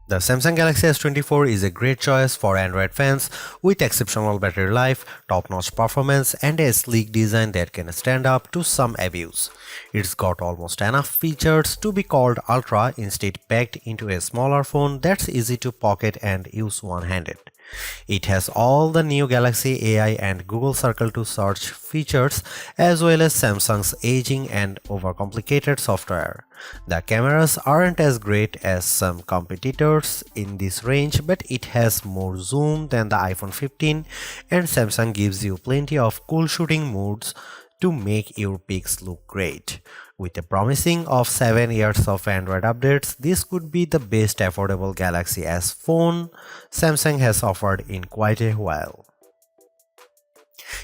The Samsung Galaxy S24 is a great choice for Android fans with exceptional battery life, top-notch performance, and a sleek design that can stand up to some abuse. It's got almost enough features to be called Ultra, instead packed into a smaller phone that's easy to pocket and use one-handed. It has all the new Galaxy AI and Google Circle to search features as well as Samsung's aging and overcomplicated software. The cameras aren't as great as some competitors in this range, but it has more zoom than the iPhone 15 and Samsung gives you plenty of cool shooting modes to make your pics look great. With a promising of 7 years of Android updates, this could be the best affordable Galaxy S phone Samsung has offered in quite a while.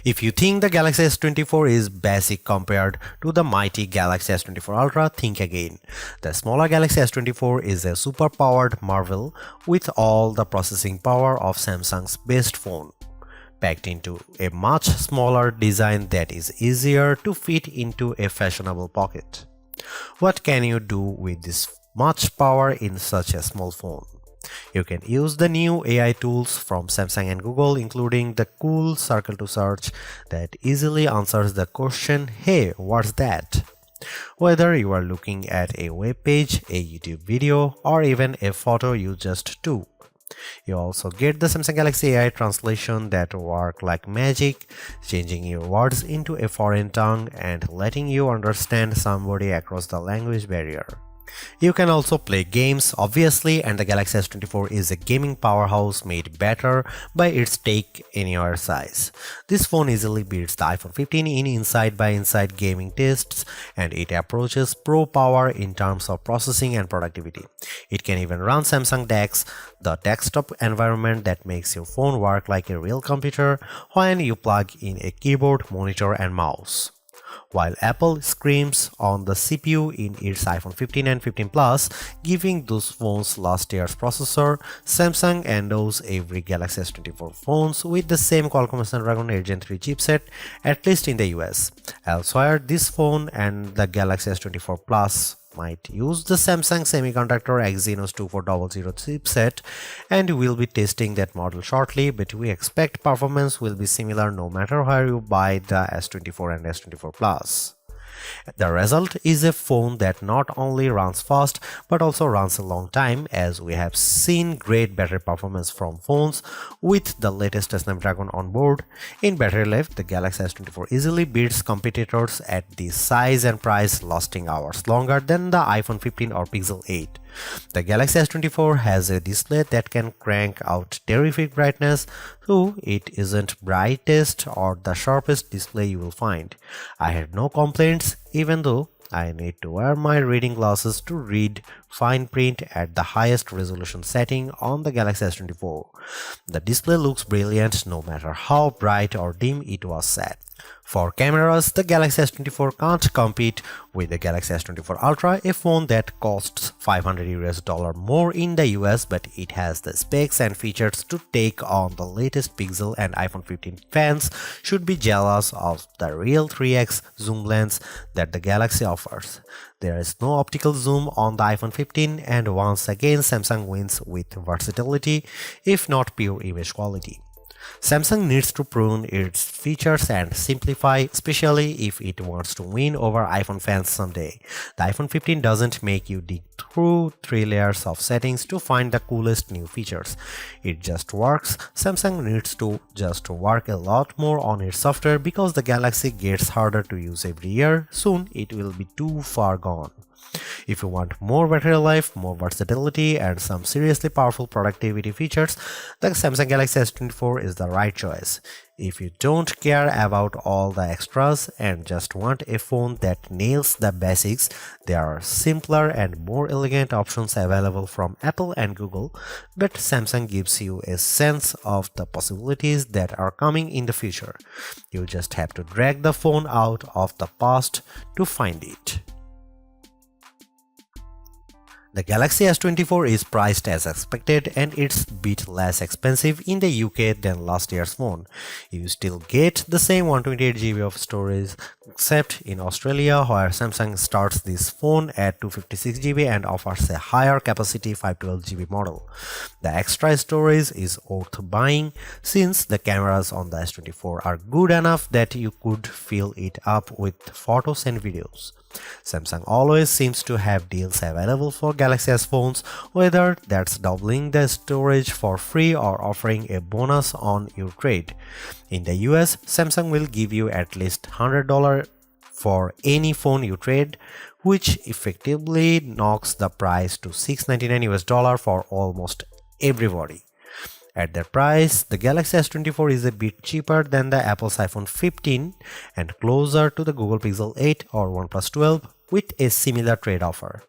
If you think the Galaxy S24 is basic compared to the mighty Galaxy S24 Ultra, think again. The smaller Galaxy S24 is a super-powered marvel with all the processing power of Samsung's best phone, packed into a much smaller design that is easier to fit into a fashionable pocket. What can you do with this much power in such a small phone? You can use the new AI tools from Samsung and Google, including the cool Circle to Search that easily answers the question, "Hey, what's that?" Whether you are looking at a web page, a YouTube video, or even a photo you just took. You also get the Samsung Galaxy AI translation that work like magic, changing your words into a foreign tongue and letting you understand somebody across the language barrier. You can also play games, obviously, and the Galaxy S24 is a gaming powerhouse made better by its take-anywhere size. This phone easily beats the iPhone 15 in inside-by-inside gaming tests, and it approaches pro power in terms of processing and productivity. It can even run Samsung DeX, the desktop environment that makes your phone work like a real computer when you plug in a keyboard, monitor, and mouse. While Apple screams on the CPU in its iPhone 15 and 15 Plus, giving those phones last year's processor, Samsung endows every Galaxy S24 phones with the same Qualcomm Snapdragon 8 Gen 3 chipset, at least in the US. Elsewhere, this phone and the Galaxy S24 Plus might use the Samsung Semiconductor Exynos 2400 chipset, and we'll be testing that model shortly, but we expect performance will be similar no matter where you buy the S24 and S24 Plus. The result is a phone that not only runs fast but also runs a long time, as we have seen great battery performance from phones with the latest Snapdragon on board. In battery life, the Galaxy S24 easily beats competitors at this size and price, lasting hours longer than the iPhone 15 or Pixel 8. The Galaxy S24 has a display that can crank out terrific brightness, so it isn't brightest or the sharpest display you will find. I had no complaints, even though I need to wear my reading glasses to read fine print at the highest resolution setting on the Galaxy S24. The display looks brilliant no matter how bright or dim it was set. For cameras, the Galaxy S24 can't compete with the Galaxy S24 Ultra, a phone that costs $500 more in the US, but it has the specs and features to take on the latest Pixel, and iPhone 15 fans should be jealous of the real 3x zoom lens that the Galaxy offers. There is no optical zoom on the iPhone 15, and once again Samsung wins with versatility, if not pure image quality. Samsung needs to prune its features and simplify, especially if it wants to win over iPhone fans someday. The iPhone 15 doesn't make you dig through 3 layers of settings to find the coolest new features. It just works. Samsung needs to just work a lot more on its software because the Galaxy gets harder to use every year. Soon it will be too far gone. If you want more battery life, more versatility, and some seriously powerful productivity features, the Samsung Galaxy S24 is the right choice. If you don't care about all the extras and just want a phone that nails the basics, there are simpler and more elegant options available from Apple and Google, but Samsung gives you a sense of the possibilities that are coming in the future. You just have to drag the phone out of the past to find it. The Galaxy S24 is priced as expected and it's a bit less expensive in the UK than last year's phone. You still get the same 128GB of storage except in Australia where Samsung starts this phone at 256GB and offers a higher capacity 512GB model. The extra storage is worth buying since the cameras on the S24 are good enough that you could fill it up with photos and videos. Samsung always seems to have deals available for Galaxy S phones, whether that's doubling the storage for free or offering a bonus on your trade. In the US, Samsung will give you at least $100 for any phone you trade, which effectively knocks the price to $699 for almost everybody. At that price, the Galaxy S24 is a bit cheaper than the Apple's iPhone 15 and closer to the Google Pixel 8 or OnePlus 12 with a similar trade offer.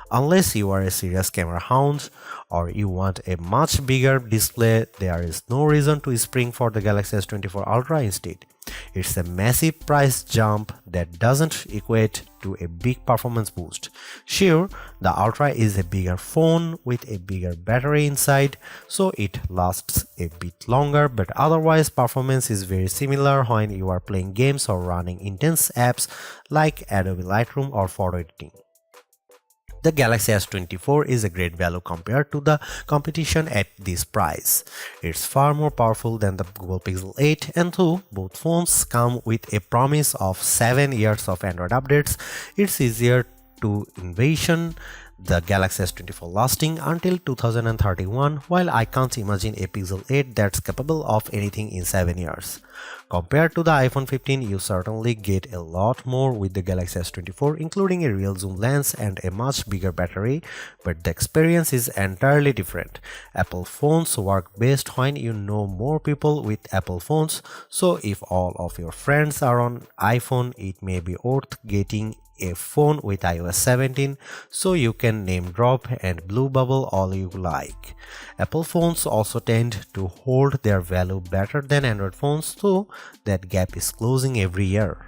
Unless you are a serious camera hound or you want a much bigger display, there is no reason to spring for the Galaxy S24 Ultra instead. It's a massive price jump that doesn't equate to a big performance boost. Sure, the Ultra is a bigger phone with a bigger battery inside, so it lasts a bit longer, but otherwise performance is very similar when you are playing games or running intense apps like Adobe Lightroom or photo editing. The Galaxy S24 is a great value compared to the competition at this price. It's far more powerful than the Google Pixel 8, and though both phones come with a promise of 7 years of Android updates, it's easier to envision the Galaxy S24 lasting until 2031, while I can't imagine a Pixel 8 that's capable of anything in 7 years. Compared to the iPhone 15, you certainly get a lot more with the Galaxy S24, including a real zoom lens and a much bigger battery, but the experience is entirely different. Apple phones work best when you know more people with Apple phones, so if all of your friends are on iPhone, it may be worth getting a phone with iOS 17 so you can name drop and blue bubble all you like. Apple phones also tend to hold their value better than Android phones, though that gap is closing every year.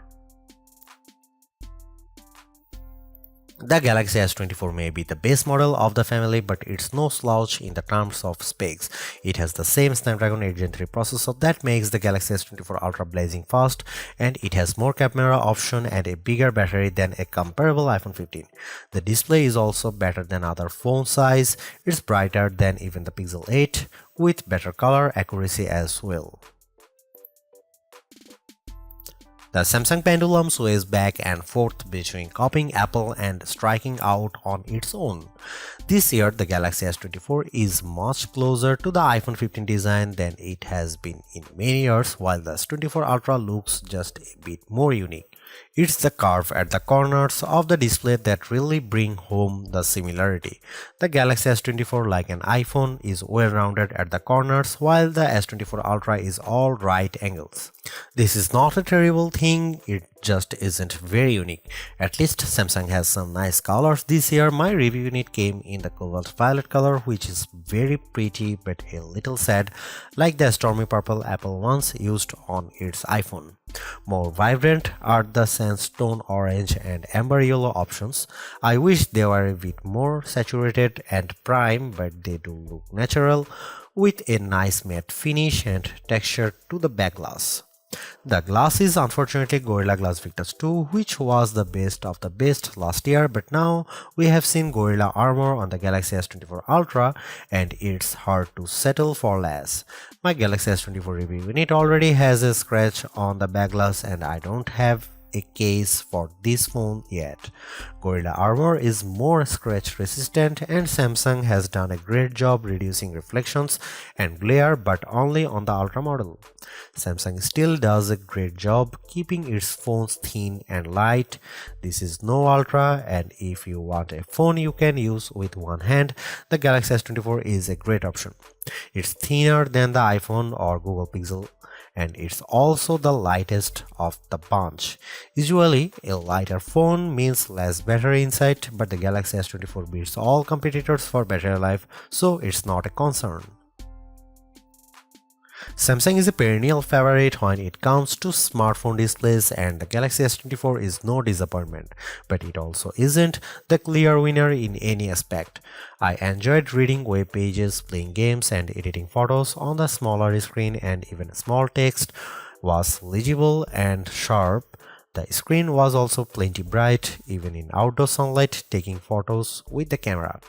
The Galaxy S24 may be the base model of the family, but it's no slouch in the terms of specs. It has the same Snapdragon 8 Gen 3 processor that makes the Galaxy S24 Ultra blazing fast, and it has more camera option and a bigger battery than a comparable iPhone 15. The display is also better than other phone size. It's brighter than even the Pixel 8 with better color accuracy as well. The Samsung pendulum sways back and forth between copying Apple and striking out on its own. This year, the Galaxy S24 is much closer to the iPhone 15 design than it has been in many years, while the S24 Ultra looks just a bit more unique. It's the curve at the corners of the display that really bring home the similarity. The Galaxy S24, like an iPhone, is well rounded at the corners, while the S24 Ultra is all right angles. This is not a terrible thing, it just isn't very unique. At least Samsung has some nice colors this year. My review unit came in the cobalt violet color, which is very pretty but a little sad, like the stormy purple Apple once used on its iPhone. More vibrant are the sandstone orange and amber yellow options. I wish they were a bit more saturated and prime, but they do look natural with a nice matte finish and texture to the back glass. The glass is unfortunately Gorilla Glass Victus 2, which was the best of the best last year, but now we have seen Gorilla Armor on the Galaxy S24 Ultra and it's hard to settle for less. My Galaxy S24 review unit already has a scratch on the back glass and I don't have a case for this phone yet. Gorilla Armor is more scratch resistant and Samsung has done a great job reducing reflections and glare, but only on the Ultra model. Samsung still does a great job keeping its phones thin and light. This is no Ultra, and if you want a phone you can use with one hand, the Galaxy S24 is a great option. It's thinner than the iPhone or Google Pixel, and it's also the lightest of the bunch. Usually, a lighter phone means less battery inside, but the Galaxy S24 beats all competitors for battery life, so it's not a concern. Samsung is a perennial favorite when it comes to smartphone displays, and the Galaxy S24 is no disappointment, but it also isn't the clear winner in any aspect. I enjoyed reading web pages, playing games, and editing photos on the smaller screen, and even small text was legible and sharp. The screen was also plenty bright, even in outdoor sunlight, taking photos with the camera.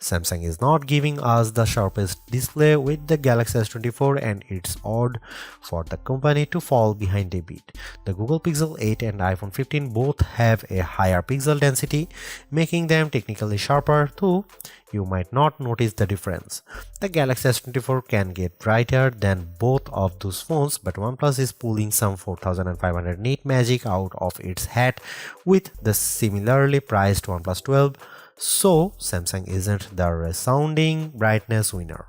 Samsung is not giving us the sharpest display with the Galaxy S24, and it's odd for the company to fall behind a bit. The Google Pixel 8 and iPhone 15 both have a higher pixel density, making them technically sharper, though you might not notice the difference. The Galaxy S24 can get brighter than both of those phones, but OnePlus is pulling some 4500 nit magic out of its hat with the similarly priced OnePlus 12, so Samsung isn't the resounding brightness winner.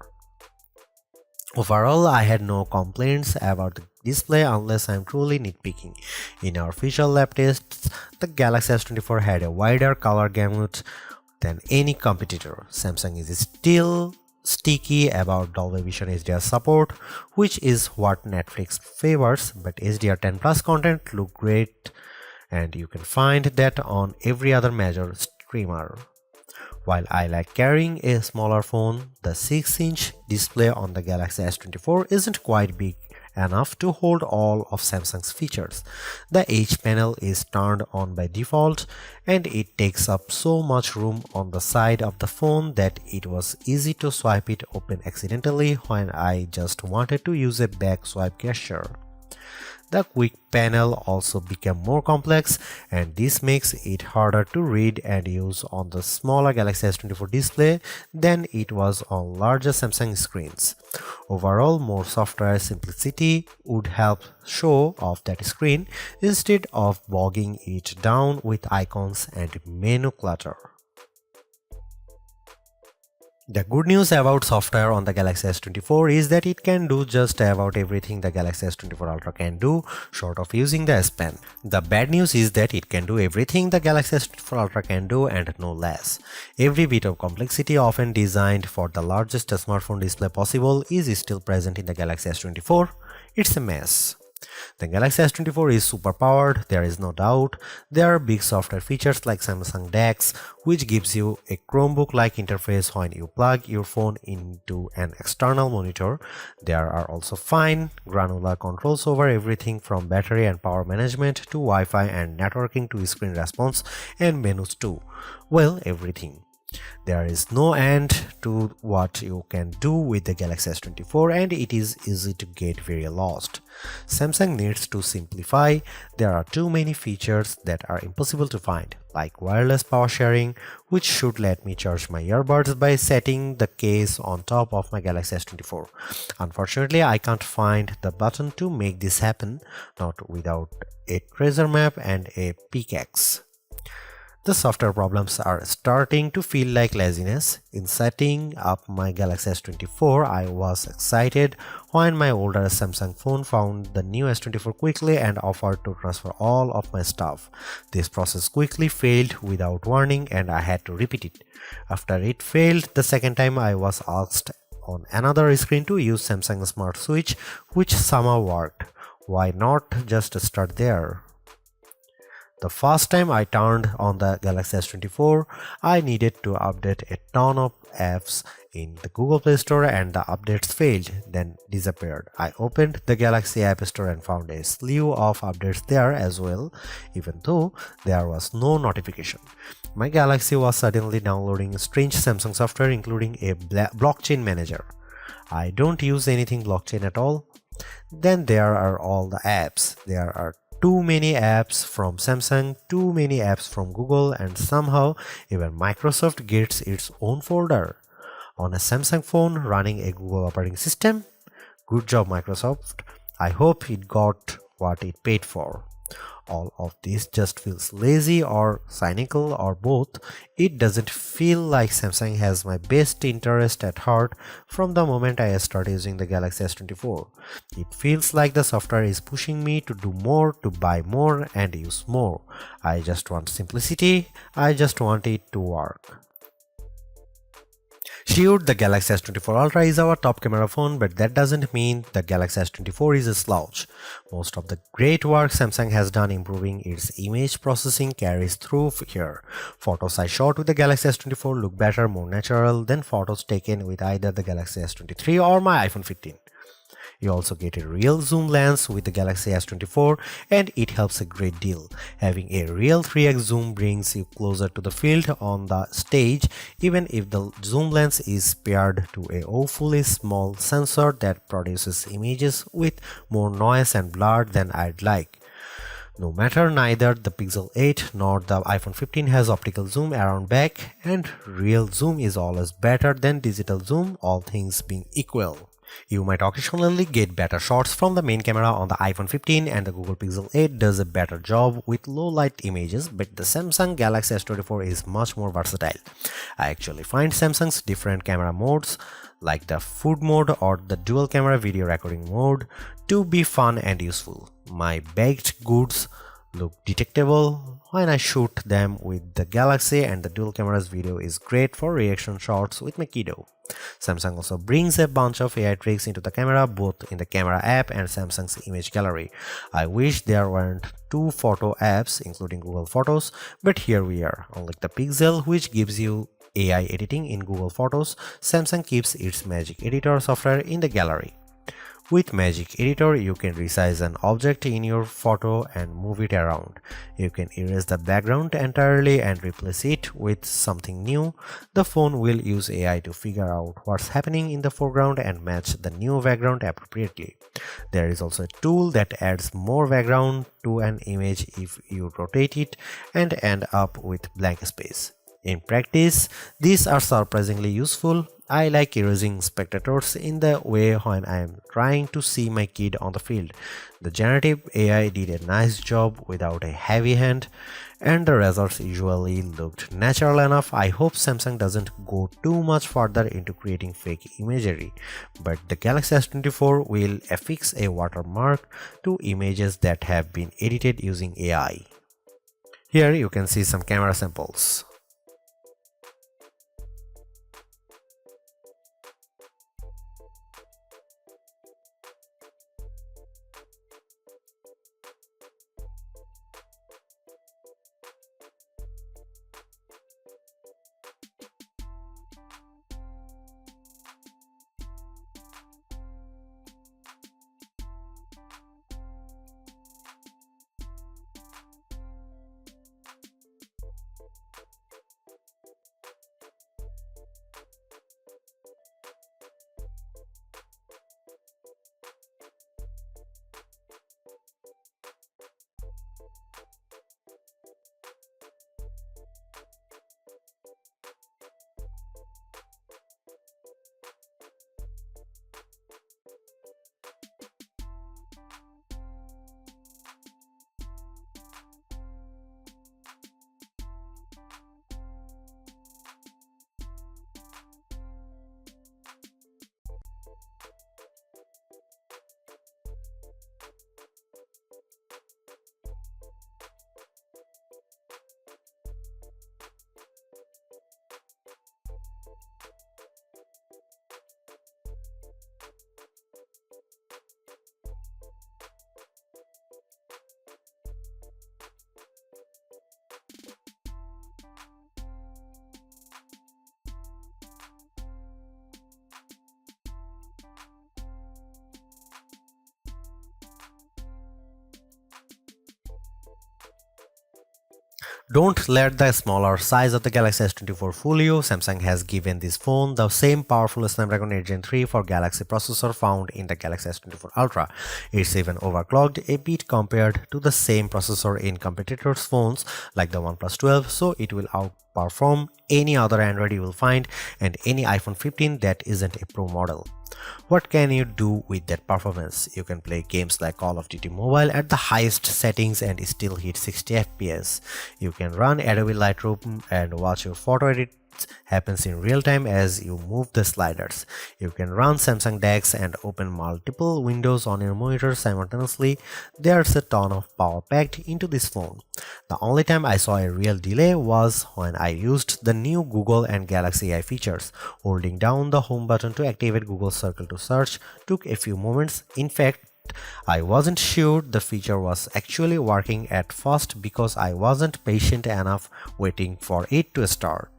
Overall, I had no complaints about the display unless I'm truly nitpicking. In our official lab tests, the Galaxy S24 had a wider color gamut than any competitor. Samsung is still sticky about Dolby Vision HDR support, which is what Netflix favors, but HDR10 Plus content look great, and you can find that on every other major streamer. While I like carrying a smaller phone, the 6-inch display on the Galaxy S24 isn't quite big enough to hold all of Samsung's features. The H panel is turned on by default, and it takes up so much room on the side of the phone that it was easy to swipe it open accidentally when I just wanted to use a back swipe gesture. The quick panel also became more complex, and this makes it harder to read and use on the smaller Galaxy S24 display than it was on larger Samsung screens. Overall, more software simplicity would help show off that screen instead of bogging it down with icons and menu clutter. The good news about software on the Galaxy S24 is that it can do just about everything the Galaxy S24 Ultra can do, short of using the S Pen. The bad news is that it can do everything the Galaxy S24 Ultra can do and no less. Every bit of complexity often designed for the largest smartphone display possible is still present in the Galaxy S24. It's a mess. The Galaxy S24 is super powered, there is no doubt. There are big software features like Samsung DeX, which gives you a Chromebook-like interface when you plug your phone into an external monitor. There are also fine, granular controls over everything from battery and power management to Wi-Fi and networking to screen response and menus too. Well, everything. There is no end to what you can do with the Galaxy S24, and it is easy to get very lost. Samsung needs to simplify. There are too many features that are impossible to find, like wireless power sharing, which should let me charge my earbuds by setting the case on top of my Galaxy S24. Unfortunately, I can't find the button to make this happen, not without a treasure map and a pickaxe. The software problems are starting to feel like laziness. In setting up my Galaxy S24, I was excited when my older Samsung phone found the new S24 quickly and offered to transfer all of my stuff. This process quickly failed without warning, and I had to repeat it. After it failed the second time, I was asked on another screen to use Samsung Smart Switch, which somehow worked. Why not just start there? The first time I turned on the Galaxy S24, I needed to update a ton of apps in the Google Play Store, and the updates failed, then disappeared. I opened the Galaxy App Store and found a slew of updates there as well, even though there was no notification. My Galaxy was suddenly downloading strange Samsung software, including a blockchain manager. I don't use anything blockchain at all. Then there are all the apps. There are too many apps from Samsung, too many apps from Google, and somehow even Microsoft gets its own folder. On a Samsung phone running a Google operating system? Good job, Microsoft. I hope it got what it paid for. All of this just feels lazy or cynical or both. It doesn't feel like Samsung has my best interest at heart from the moment I started using the Galaxy S24. It feels like the software is pushing me to do more, to buy more, and use more. I just want simplicity. I just want it to work. Sure, the Galaxy S24 Ultra is our top camera phone, but that doesn't mean the Galaxy S24 is a slouch. Most of the great work Samsung has done improving its image processing carries through here. Photos I shot with the Galaxy S24 look better, more natural than photos taken with either the Galaxy S23 or my iPhone 15. You also get a real zoom lens with the Galaxy S24 and it helps a great deal. Having a real 3x zoom brings you closer to the field on the stage even if the zoom lens is paired to a awfully small sensor that produces images with more noise and blur than I'd like. No matter, neither the Pixel 8 nor the iPhone 15 has optical zoom around back, and real zoom is always better than digital zoom, all things being equal. You might occasionally get better shots from the main camera on the iPhone 15 and the Google Pixel 8 does a better job with low light images, but the Samsung Galaxy S24 is much more versatile. I actually find Samsung's different camera modes like the food mode or the dual camera video recording mode to be fun and useful. My baked goods look detectable when I shoot them with the Galaxy, and the dual cameras video is great for reaction shots with my kiddo. Samsung also brings a bunch of AI tricks into the camera, both in the camera app and Samsung's image gallery. I wish there weren't two photo apps including Google Photos, but here we are. Unlike the Pixel, which gives you AI editing in Google Photos, Samsung keeps its Magic Editor software in the gallery. With Magic Editor, you can resize an object in your photo and move it around. You can erase the background entirely and replace it with something new. The phone will use AI to figure out what's happening in the foreground and match the new background appropriately. There is also a tool that adds more background to an image if you rotate it and end up with blank space. In practice, these are surprisingly useful. I like erasing spectators in the way when I am trying to see my kid on the field. The generative AI did a nice job without a heavy hand, and the results usually looked natural enough. I hope Samsung doesn't go too much further into creating fake imagery, but the Galaxy S24 will affix a watermark to images that have been edited using AI. Here you can see some camera samples. Don't let the smaller size of the Galaxy S24 fool you. Samsung has given this phone the same powerful Snapdragon 8 Gen 3 for Galaxy processor found in the Galaxy S24 Ultra. It's even overclocked a bit compared to the same processor in competitors' phones like the OnePlus 12, so it will outperform any other Android you will find and any iPhone 15 that isn't a Pro model. What can you do with that performance? You can play games like Call of Duty Mobile at the highest settings and still hit 60 FPS. You can run Adobe Lightroom and watch your photo edit happens in real time as you move the sliders. You can run Samsung DeX and open multiple windows on your monitor simultaneously. There's a ton of power packed into this phone. The only time I saw a real delay was when I used the new Google and Galaxy AI features. Holding down the home button to activate Google Circle to search took a few moments. In fact, I wasn't sure the feature was actually working at first because I wasn't patient enough waiting for it to start.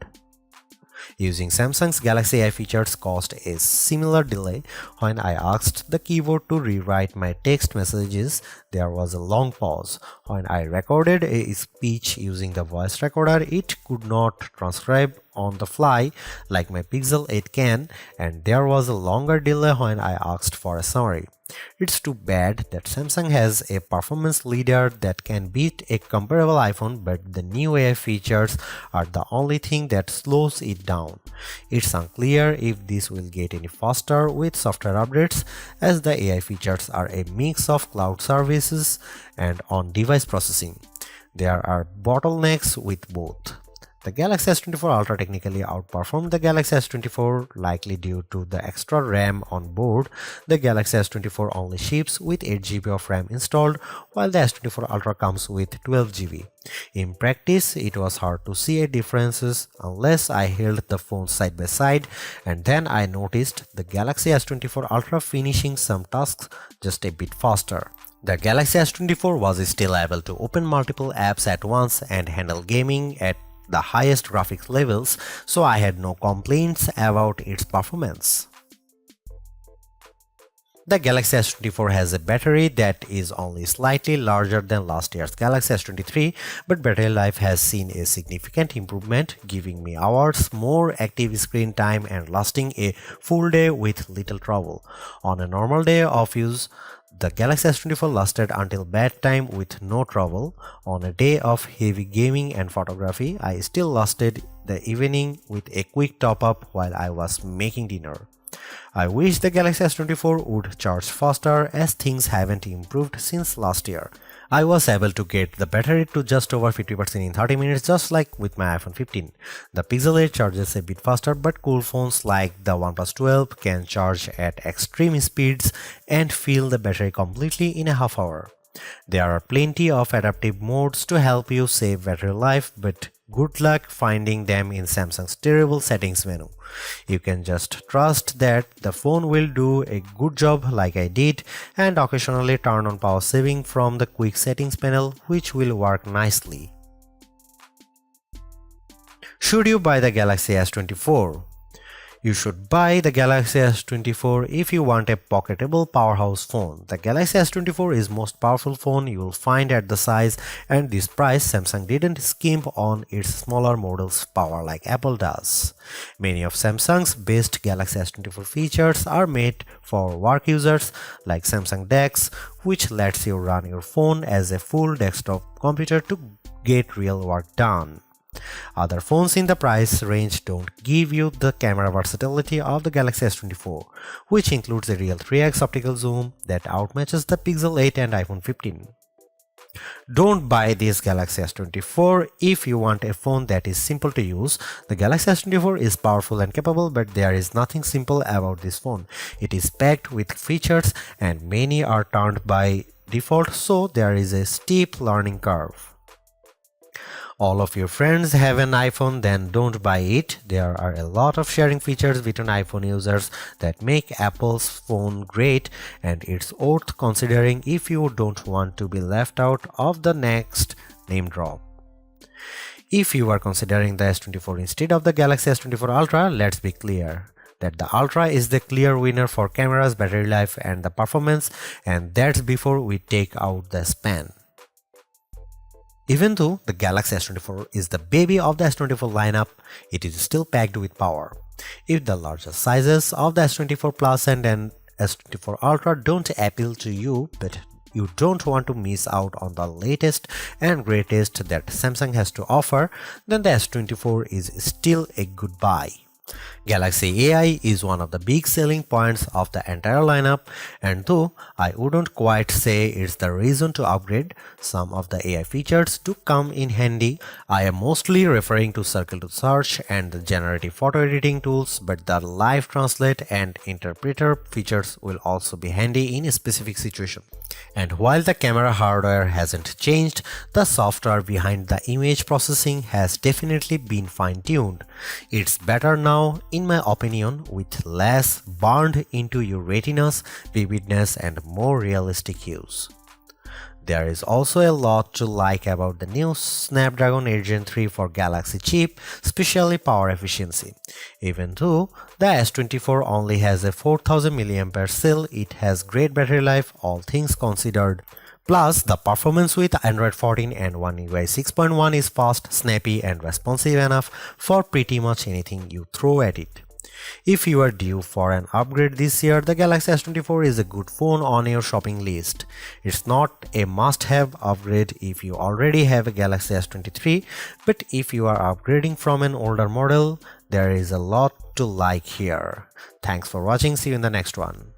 Using Samsung's Galaxy AI features caused a similar delay. When I asked the keyboard to rewrite my text messages, there was a long pause. When I recorded a speech using the voice recorder, it could not transcribe on the fly like my Pixel 8 can, and there was a longer delay when I asked for a summary. It's too bad that Samsung has a performance leader that can beat a comparable iPhone, but the new AI features are the only thing that slows it down. It's unclear if this will get any faster with software updates, as the AI features are a mix of cloud services and on-device processing. There are bottlenecks with both. The Galaxy S24 Ultra technically outperformed the Galaxy S24, likely due to the extra RAM on board. The Galaxy S24 only ships with 8GB of RAM installed, while the S24 Ultra comes with 12GB. In practice, it was hard to see a differences unless I held the phones side by side, and then I noticed the Galaxy S24 Ultra finishing some tasks just a bit faster. The Galaxy S24 was still able to open multiple apps at once and handle gaming at the highest graphics levels, so I had no complaints about its performance. The Galaxy S24 has a battery that is only slightly larger than last year's Galaxy S23, but battery life has seen a significant improvement, giving me hours more active screen time and lasting a full day with little trouble. On a normal day of use, the Galaxy S24 lasted until bedtime with no trouble. On a day of heavy gaming and photography, I still lasted the evening with a quick top-up while I was making dinner. I wish the Galaxy S24 would charge faster, as things haven't improved since last year. I was able to get the battery to just over 50% in 30 minutes, just like with my iPhone 15. The Pixel 8 charges a bit faster, but cool phones like the OnePlus 12 can charge at extreme speeds and fill the battery completely in a half hour. There are plenty of adaptive modes to help you save battery life, but good luck finding them in Samsung's terrible settings menu. You can just trust that the phone will do a good job like I did, and occasionally turn on power saving from the quick settings panel, which will work nicely. Should you buy the Galaxy S24? You should buy the Galaxy S24 if you want a pocketable powerhouse phone. The Galaxy S24 is the most powerful phone you will find at the size and this price. Samsung didn't skimp on its smaller models' power like Apple does. Many of Samsung's best Galaxy S24 features are made for work users, like Samsung DeX, which lets you run your phone as a full desktop computer to get real work done. Other phones in the price range don't give you the camera versatility of the Galaxy S24, which includes a real 3x optical zoom that outmatches the Pixel 8 and iPhone 15. Don't buy this Galaxy S24 if you want a phone that is simple to use. The Galaxy S24 is powerful and capable, but there is nothing simple about this phone. It is packed with features and many are turned by default, so there is a steep learning curve. All of your friends have an iPhone, then don't buy it. There are a lot of sharing features between iPhone users that make Apple's phone great, and it's worth considering if you don't want to be left out of the next name drop. If you are considering the S24 instead of the Galaxy S24 Ultra, let's be clear that the Ultra is the clear winner for cameras, battery life, and the performance, and that's before we take out the span. Even though the Galaxy S24 is the baby of the S24 lineup, it is still packed with power. If the larger sizes of the S24 Plus and S24 Ultra don't appeal to you, but you don't want to miss out on the latest and greatest that Samsung has to offer, then the S24 is still a good buy. Galaxy AI is one of the big selling points of the entire lineup, and though I wouldn't quite say it's the reason to upgrade, some of the AI features do come in handy. I am mostly referring to Circle to Search and the generative photo editing tools, but the live translate and interpreter features will also be handy in a specific situation. And while the camera hardware hasn't changed, the software behind the image processing has definitely been fine-tuned. It's better now, in my opinion, with less burned into your retinas, vividness, and more realistic hues. There is also a lot to like about the new Snapdragon 8 Gen 3 for Galaxy chip, especially power efficiency. Even though the S24 only has a 4000 mAh cell, it has great battery life, all things considered. Plus, the performance with Android 14 and One UI 6.1 is fast, snappy, and responsive enough for pretty much anything you throw at it. If you are due for an upgrade this year, the Galaxy S24 is a good phone on your shopping list. It's not a must-have upgrade if you already have a Galaxy S23, but if you are upgrading from an older model, there is a lot to like here. Thanks for watching, see you in the next one.